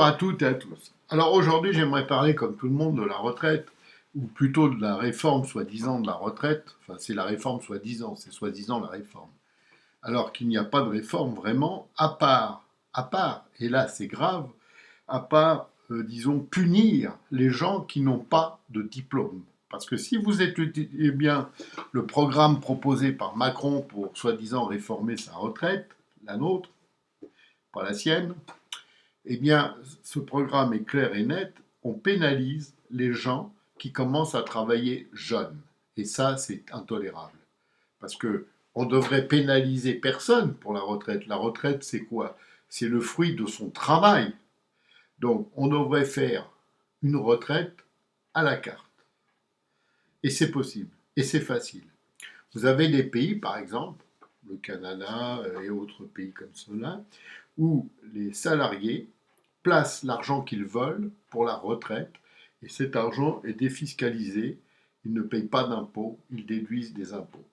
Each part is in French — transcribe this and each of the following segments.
à toutes et à tous. Alors aujourd'hui, j'aimerais parler, comme tout le monde, de la retraite, ou plutôt de la réforme soi-disant de la retraite. Enfin, c'est la réforme soi-disant, c'est soi-disant la réforme. Alors qu'il n'y a pas de réforme vraiment, et là c'est grave, à part, disons, punir les gens qui n'ont pas de diplôme. Parce que si vous étudiez bien le programme proposé par Macron pour soi-disant réformer sa retraite, la nôtre, pas la sienne, eh bien, ce programme est clair et net. On pénalise les gens qui commencent à travailler jeunes. Et ça, c'est intolérable. Parce que on devrait pénaliser personne pour la retraite. La retraite, c'est quoi? C'est le fruit de son travail. Donc, on devrait faire une retraite à la carte. Et c'est possible. Et c'est facile. Vous avez des pays, par exemple, le Canada et autres pays comme cela, où les salariés placent l'argent qu'ils veulent pour la retraite et cet argent est défiscalisé. Ils ne payent pas d'impôts, ils déduisent des impôts.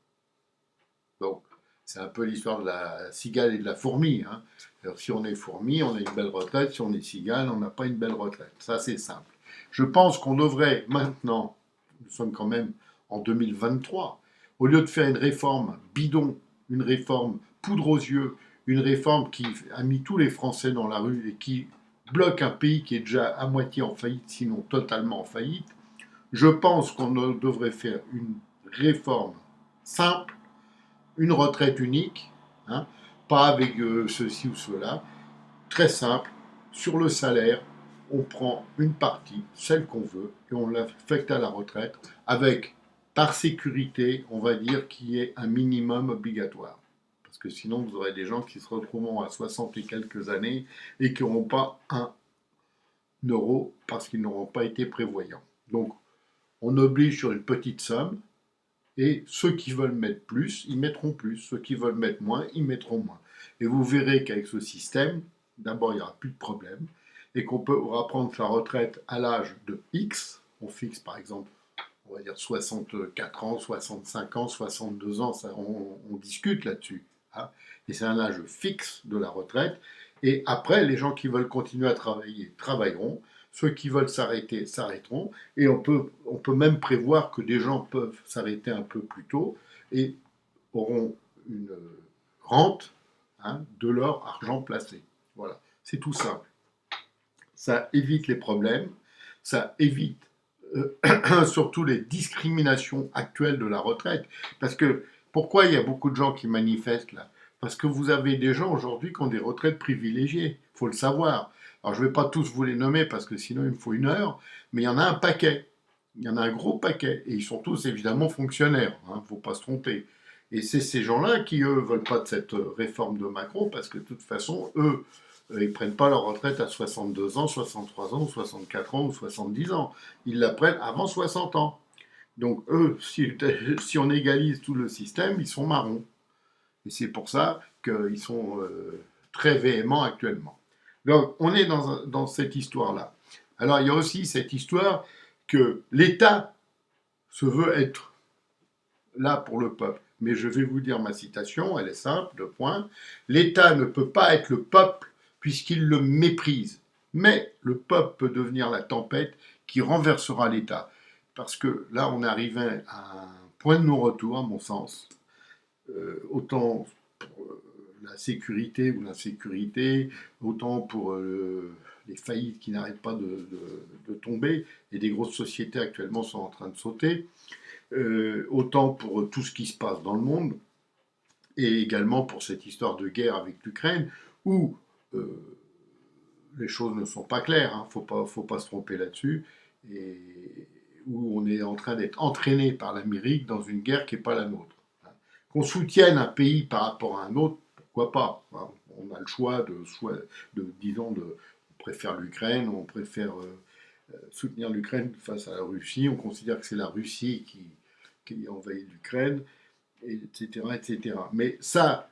Donc, c'est un peu l'histoire de la cigale et de la fourmi. Hein. Alors, si on est fourmi, on a une belle retraite. Si on est cigale, on n'a pas une belle retraite. Ça, c'est simple. Je pense qu'on devrait maintenant, nous sommes quand même en 2023, au lieu de faire une réforme bidon, une réforme poudre aux yeux, une réforme qui a mis tous les Français dans la rue et qui bloque un pays qui est déjà à moitié en faillite, sinon totalement en faillite, je pense qu'on devrait faire une réforme simple, une retraite unique, hein, pas avec ceci ou cela, très simple, sur le salaire, on prend une partie, celle qu'on veut, et on l'affecte à la retraite, avec, par sécurité, on va dire, qui est un minimum obligatoire. Parce que sinon, vous aurez des gens qui se retrouveront à 60 et quelques années et qui n'auront pas un euro parce qu'ils n'auront pas été prévoyants. Donc, on oblige sur une petite somme, et ceux qui veulent mettre plus, ils mettront plus. Ceux qui veulent mettre moins, ils mettront moins. Et vous verrez qu'avec ce système, d'abord, il n'y aura plus de problème, et qu'on pourra prendre sa retraite à l'âge de X. On fixe, par exemple, on va dire 64 ans, 65 ans, 62 ans, ça, on discute là-dessus. Hein. Et c'est un âge fixe de la retraite. Et après, les gens qui veulent continuer à travailler, travailleront. Ceux qui veulent s'arrêter, s'arrêteront. Et on peut même prévoir que des gens peuvent s'arrêter un peu plus tôt et auront une rente, hein, de leur argent placé. Voilà, c'est tout simple. Ça évite les problèmes, ça évite surtout les discriminations actuelles de la retraite. Parce que, pourquoi il y a beaucoup de gens qui manifestent là? Parce que vous avez des gens aujourd'hui qui ont des retraites privilégiées, il faut le savoir. Alors je ne vais pas tous vous les nommer parce que sinon il me faut une heure, mais il y en a un paquet. Il y en a un gros paquet. Et ils sont tous évidemment fonctionnaires, il ne faut pas se tromper. Et c'est ces gens-là qui, eux, ne veulent pas de cette réforme de Macron parce que de toute façon, eux, ils ne prennent pas leur retraite à 62 ans, 63 ans, ou 64 ans, ou 70 ans. Ils la prennent avant 60 ans. Donc eux, si on égalise tout le système, ils sont marrons. Et c'est pour ça qu'ils sont très véhéments actuellement. Donc on est dans cette histoire-là. Alors il y a aussi cette histoire que l'État se veut être là pour le peuple. Mais je vais vous dire ma citation, elle est simple, deux points. L'État ne peut pas être le peuple puisqu'il le méprise. Mais le peuple peut devenir la tempête qui renversera l'État. Parce que là, on est arrivé à un point de non-retour, à mon sens. Autant pour la sécurité ou l'insécurité, autant pour les faillites qui n'arrêtent pas de tomber, et des grosses sociétés actuellement sont en train de sauter, autant pour tout ce qui se passe dans le monde, et également pour cette histoire de guerre avec l'Ukraine, où les choses ne sont pas claires, il ne faut pas se tromper là-dessus, et où on est en train d'être entraîné par l'Amérique dans une guerre qui n'est pas la nôtre. Qu'on soutienne un pays par rapport à un autre, pourquoi pas, hein. On a le choix disons, on préfère l'Ukraine, on préfère soutenir l'Ukraine face à la Russie, on considère que c'est la Russie qui envahit l'Ukraine, etc., etc. Mais ça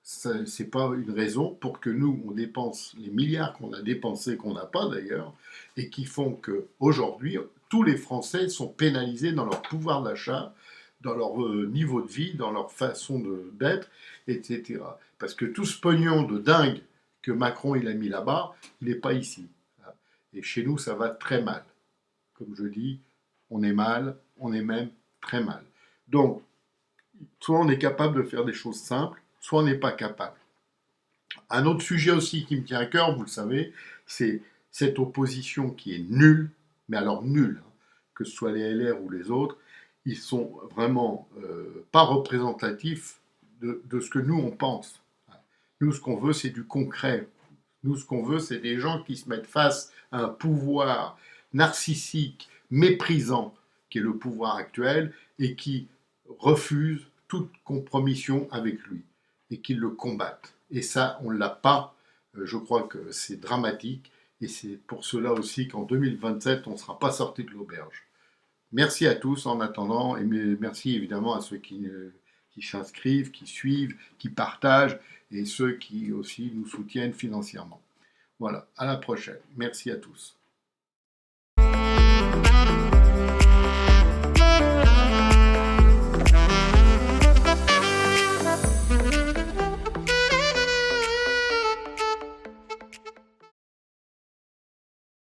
c'est pas une raison pour que nous, on dépense les milliards qu'on a dépensés, qu'on n'a pas d'ailleurs, et qui font qu'aujourd'hui, tous les Français sont pénalisés dans leur pouvoir d'achat, dans leur niveau de vie, dans leur façon d'être, etc. Parce que tout ce pognon de dingue que Macron il a mis là-bas, il n'est pas ici. Et chez nous, ça va très mal. Comme je dis, on est mal, on est même très mal. Donc, soit on est capable de faire des choses simples, soit on n'est pas capable. Un autre sujet aussi qui me tient à cœur, vous le savez, c'est cette opposition qui est nulle, mais alors nulle, hein, que ce soit les LR ou les autres, ils sont vraiment pas représentatifs de ce que nous on pense. Nous, ce qu'on veut, c'est du concret. Nous, ce qu'on veut, c'est des gens qui se mettent face à un pouvoir narcissique, méprisant, qui est le pouvoir actuel, et qui refusent toute compromission avec lui, et qui le combattent. Et ça, on ne l'a pas. Je crois que c'est dramatique, et c'est pour cela aussi qu'en 2027, on ne sera pas sorti de l'auberge. Merci à tous en attendant, et merci évidemment à ceux qui s'inscrivent, qui suivent, qui partagent, et ceux qui aussi nous soutiennent financièrement. Voilà, à la prochaine. Merci à tous.